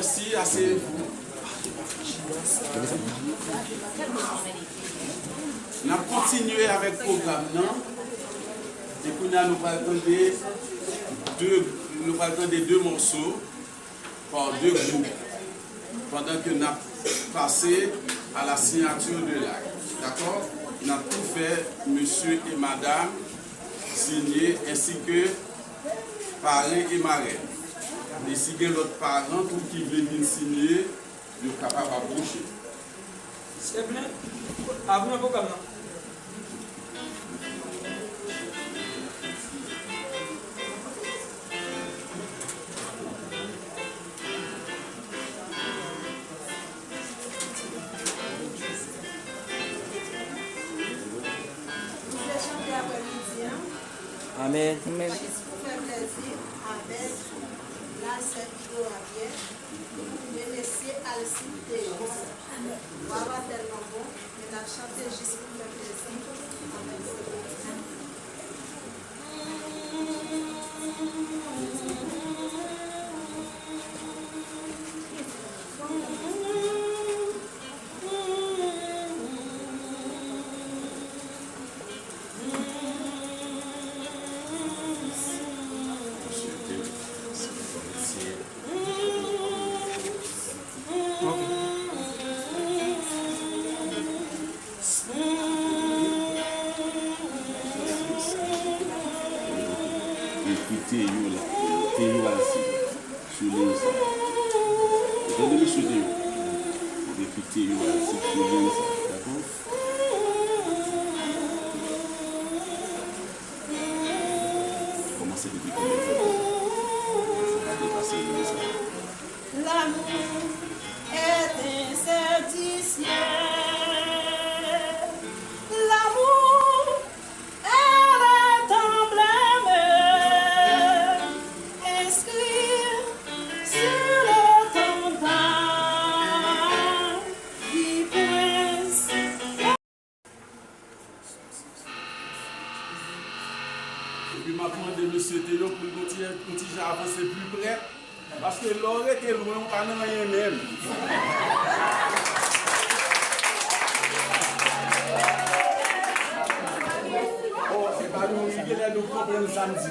Merci, asseyez-vous. On a continué avec le programme, non? Et puis nous allons attendre deux morceaux par deux groupes pendant que nous avons passé à la signature de l'acte. D'accord? On a tout fait, monsieur et madame, signé, ainsi que parrain et marraine. Et si il y a l'autre parent qui veut venir signer, il est capable d'approcher. C'est bien. Avant un programme. Amen. Amen. Parce que l'aurait été loin, on ne peut rien même. Oh, c'est pas nous qui nous comprendre samedi.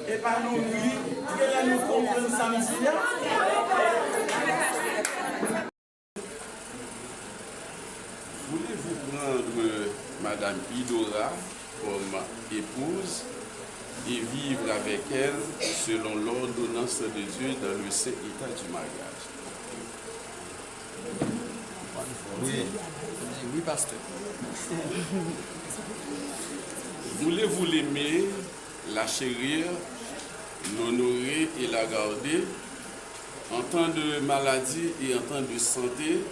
Et pas nous qui nous comprendre samedi. Voulez-vous prendre Madame Idora comme épouse et vivre avec elle selon l'ordonnance de Dieu dans le saint état du mariage? Oui, pasteur. Voulez-vous l'aimer, la chérir, l'honorer et la garder en temps de maladie et en temps de santé,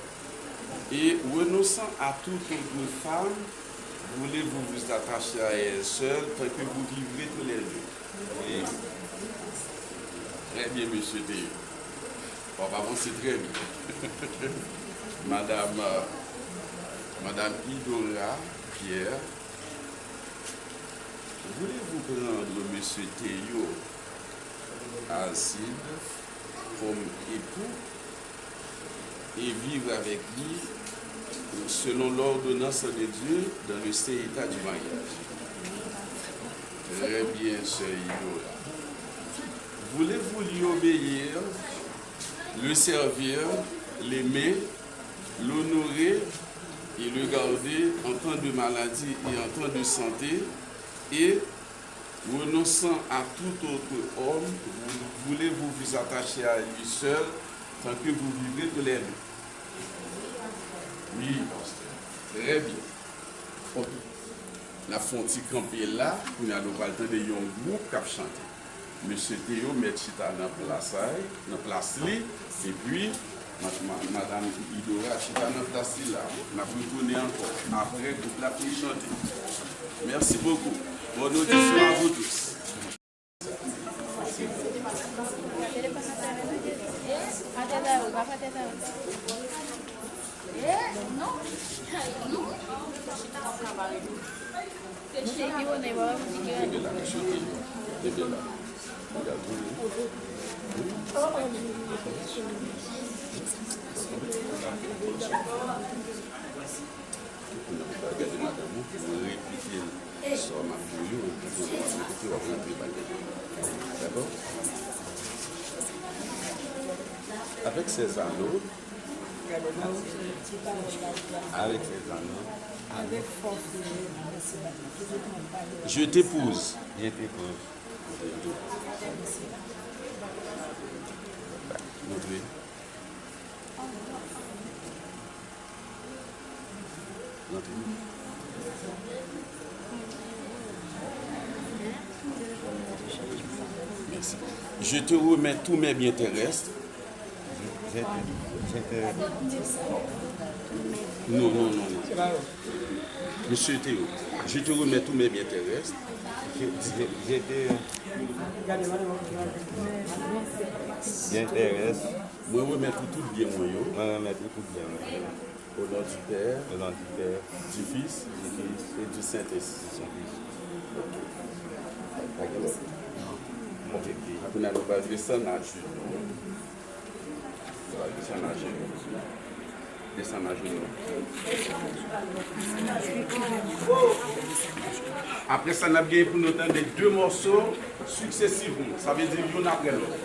et renonçant à toute autre femme, voulez-vous vous attacher à elle seule tant que vous vivrez tous les deux? Oui. Très bien, monsieur Théo. On va avancer très bien. Madame Idora Pierre, voulez-vous prendre monsieur Théo Alcide comme époux et vivre avec lui selon l'ordonnance de Dieu dans le saint état du mariage? Très bien, sœur Idora. Voulez-vous lui obéir, le servir, l'aimer, l'honorer et le garder en temps de maladie et en temps de santé, et renonçant à tout autre homme, voulez-vous vous attacher à lui seul tant que vous vivrez tous les deux? Oui, très bien. Ok. La fonti campée là, nous allons pas le temps de un groupe qui a chanté. Monsieur Théo met chita dans la place li, et puis Madame Idora chita dans la place là. On a retourné encore. Après, toute la pluie chanter. Merci beaucoup. Bonne audition à vous tous. bébé là. Regarde. Regardez madame, vous répliquez sur ma fille, vous rentrer. D'accord? Avec ces anneaux, Avec force, je t'épouse. Montrez. Merci. Je te remets tous mes biens terrestres. Non. Monsieur Théo, je te remets tous mes biens terrestres. Moi, je remets tout bien, moi. Au nom du Père, du Fils et du Saint-Esprit. Vous n'avez pas descendre à genoux. Descendre à genoux. Après ça, on a bien pour nous entendre deux morceaux successivement. Ça veut dire l'un après l'autre.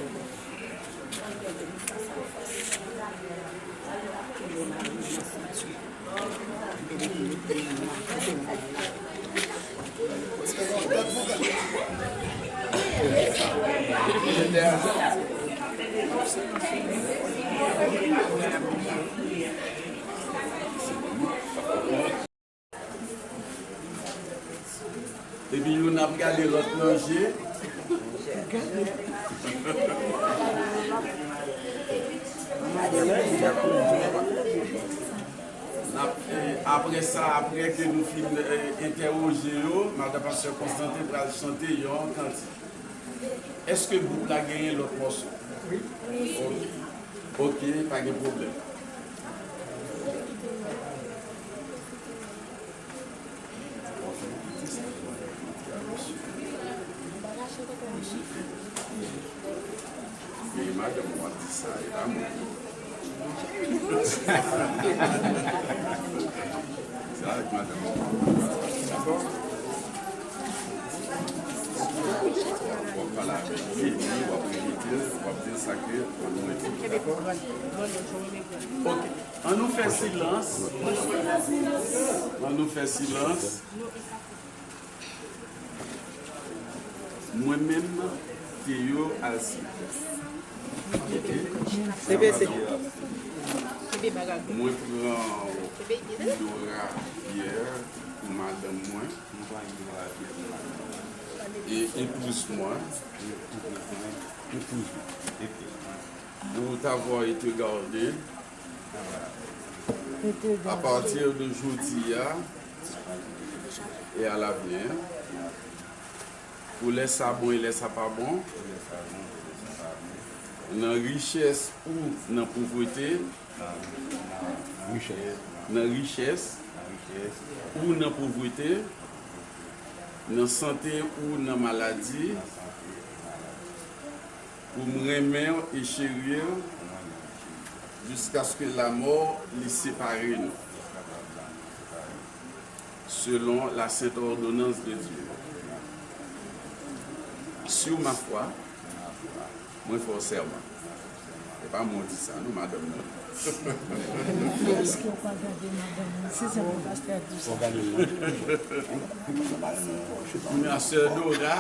Et puis nous avons regardé l'autre manger. Après ça, après que nous finissons interroger, Madame Pasteur Constantin va chanter un cantique. Est-ce que vous avez gagné l'autre morceau? Oui. Ok, pas de problème. Et madame, moi, dit ça, et là, moi. C'est avec madame. D'accord? Voilà, ok, on nous fait silence. On nous fait silence. Moi-même, Théo Alci. Moi, prends Dora Pierre, ou madame moi. Et épouse-moi. Pour t'avoir été gardé à partir d'aujourd'hui et à l'avenir, pour les sabons et les pas bon, dans la richesse ou dans la pauvreté, dans la richesse ou dans la pauvreté, dans la santé ou dans la maladie, pour me remettre et chérir jusqu'à ce que la mort les sépare nous, selon la sainte ordonnance de Dieu. Sur ma foi, moi je fais serment. Ce n'est pas moi qui dis ça, nous, madame. Est-ce qu'on va garder madame? Si c'est mon pasteur dit ça. Ma soeur Dora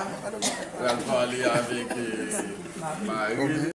va parler avec Marie.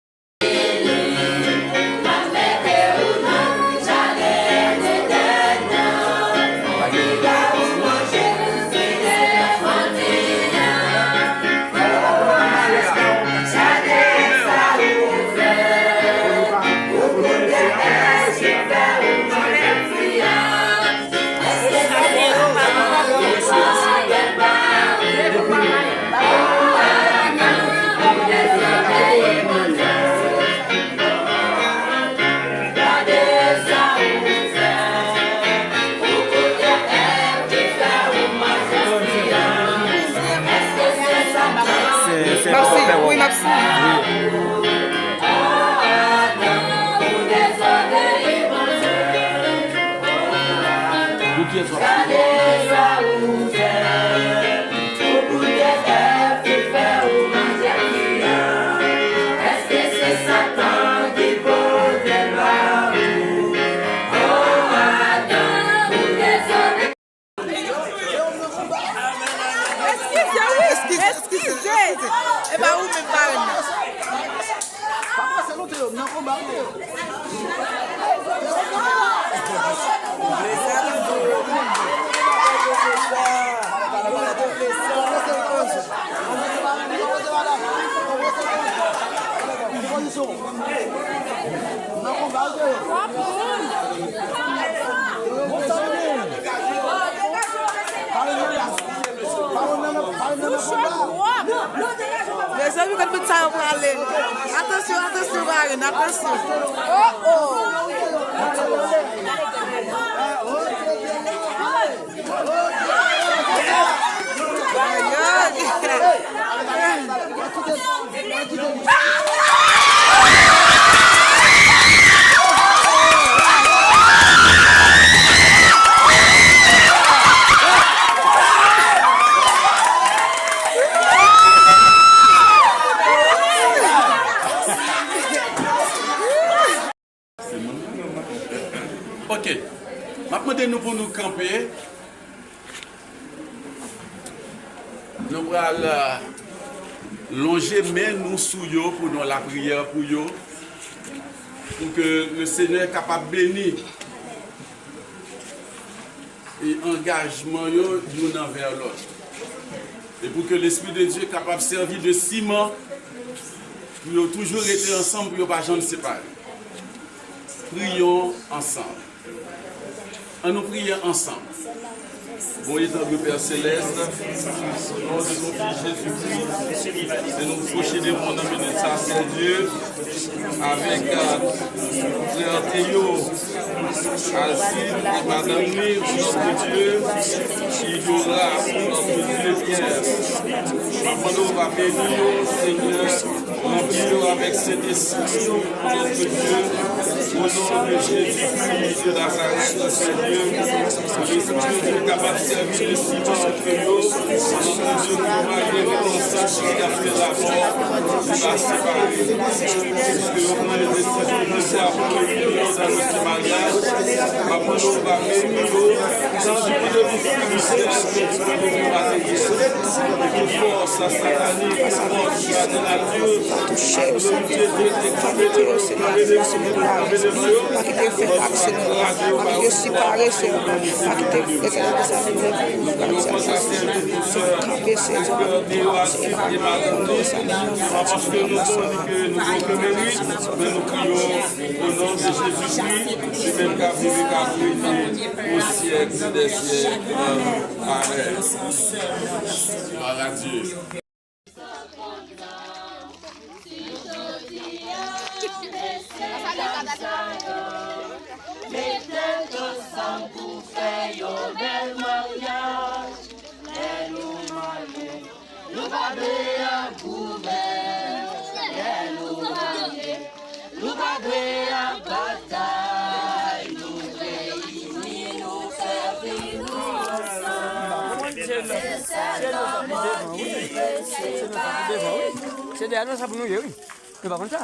Les amis, quand vous ça, on va aller. Attention, attention, Marine, attention. Oh, oh. Ok. Maintenant, nous pour nous camper. Nous allons longer mais nous sous yo pour nous la prière pour yo. Pour que le Seigneur est capable de bénir et engagement yo d'une envers l'autre. Et pour que l'Esprit de Dieu est capable de servir de ciment pour toujours rester ensemble pour ne pas jamais séparer. Prions ensemble. On nous prie ensemble. Bon éternel Père Céleste, au nom de ton Fils Jésus-Christ, et nous procédons mon nom de ça, Saint-Dieu, avec frère Théo, Alcide et Madame Mire, notre Dieu, qui aura notre Dieu Pierre. Nous va bénir, Seigneur, remplir avec cet esprit, notre Dieu, au nom de Jésus-Christ de Nazareth, Seigneur, l'Esprit de Dieu capable de servir de ciment entre nous, notre Dieu, malgré le sang qui a fait la mort, qui va séparer. Puisque nous prenons les décisions de faire pour l'union dans notre mariage, après nous va bénir, dans du de vous spirituel, de vous matériel, de force à satanique, de force à de la Dieu, parce que nous sommes que nous avons mérite, mais nous crions au nom de Jésus-Christ, et même qu'à vivre qu'à briller au siècle des siècles. Amen. Gloire à Dieu. C'est des annonces à nous, oui. C'est pas comme ça.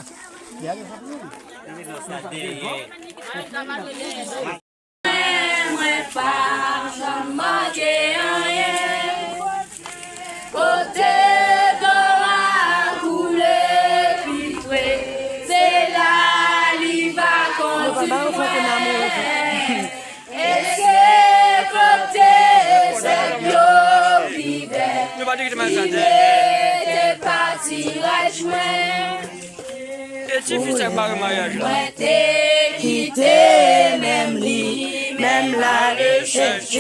Il était parti rejoindre. T'es quitté, même lui, même la recherche.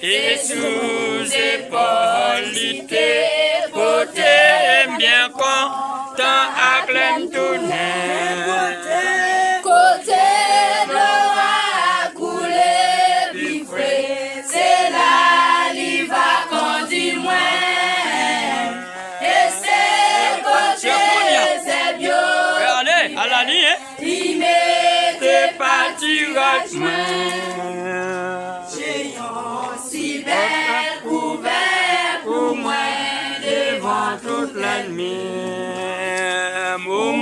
Et sous épaule, il était côté, bien content, acclame tout côté de la coulée, puis frais, c'est là, il va conduire moins. Et c'est côté, c'est bio. Allez, à la nuit, hein? Il m'était parti rejoindre.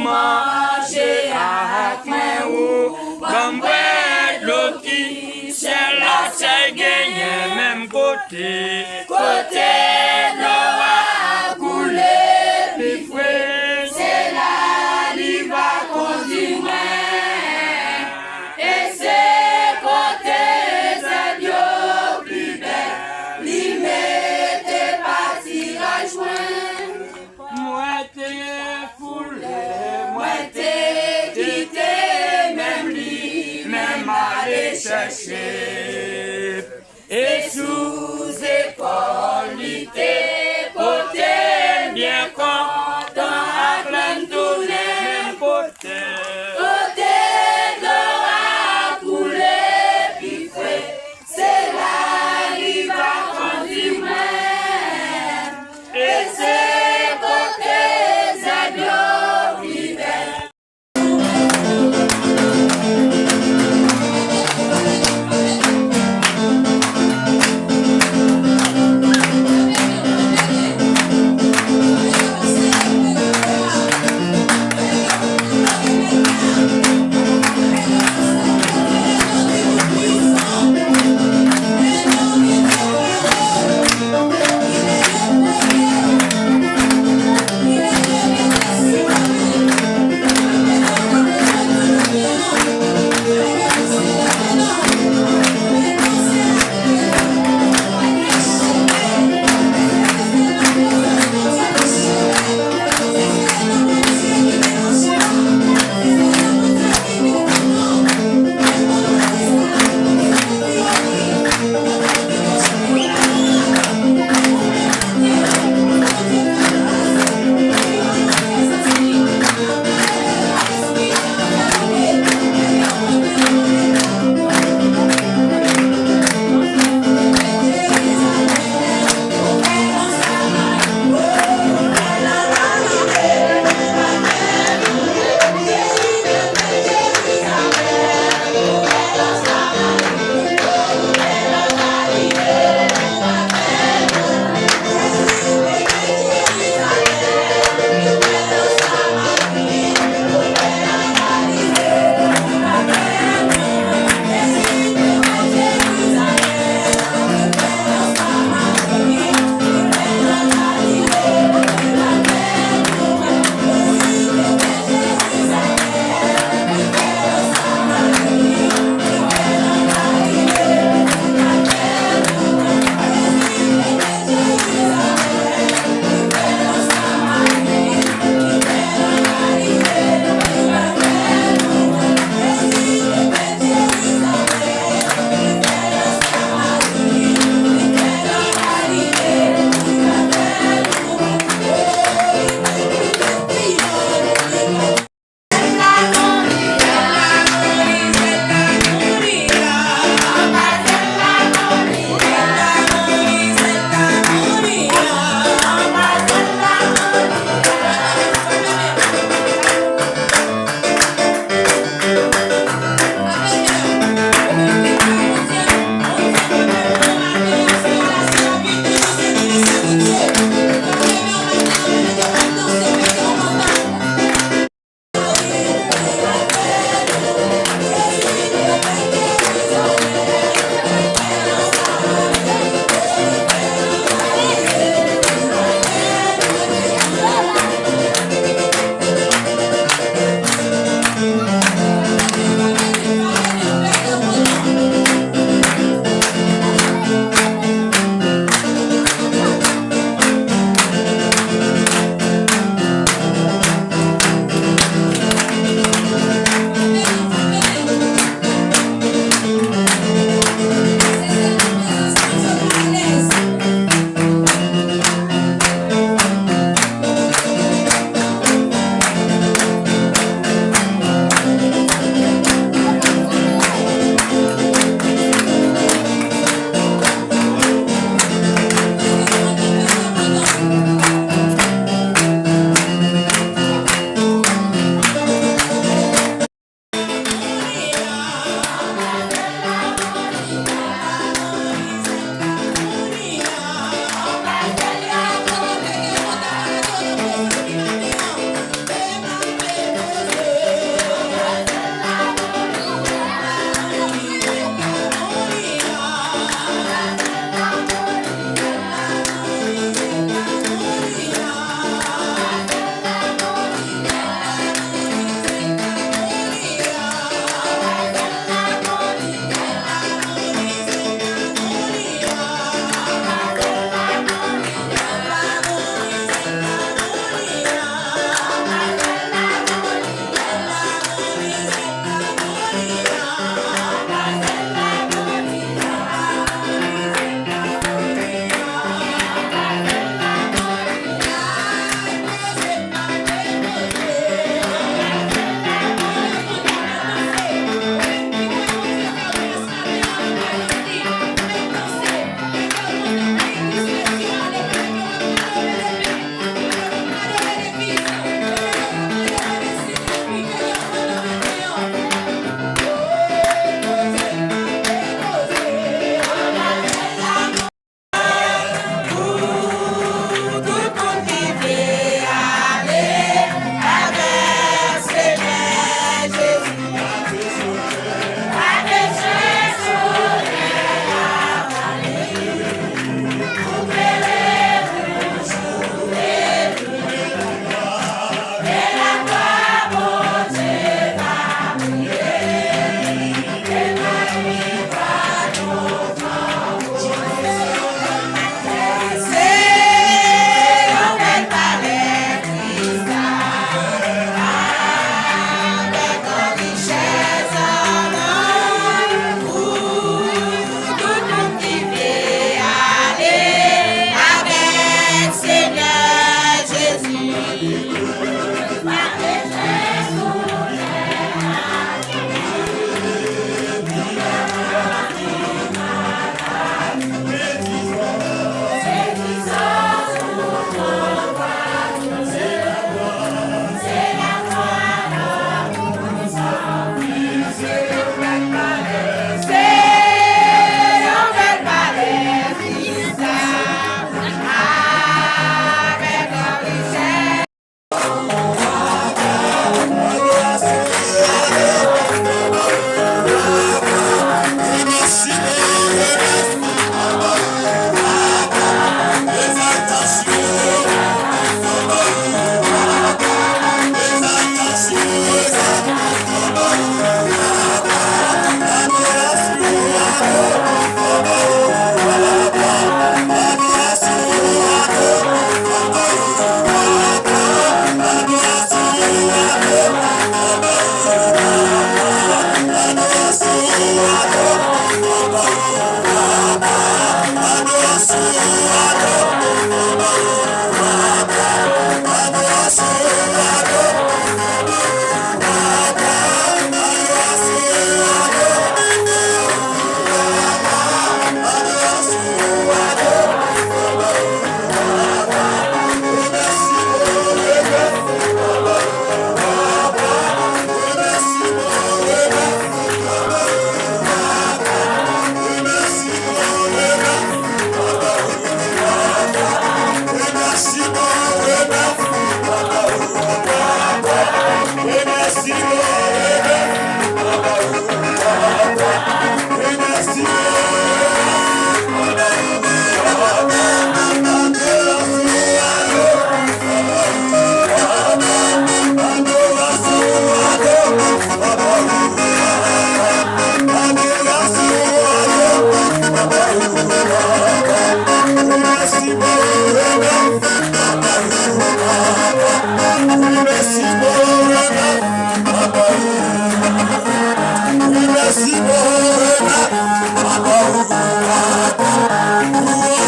manger avec moi ou bambouet l'eau qui c'est là c'est gagné même côté l'eau a coulé puis fouet c'est là il va continuer et c'est côté c'est Dieu plus belle il m'était parti à joindre moi t'es foulé moi t'es quitté même lui même aller chercher et sous épaule il était porté bien content à plein tourner côté l'eau a coulé puis fouet c'est là il va continuer et c'est côté c'est Dieu plus belle.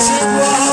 Merci,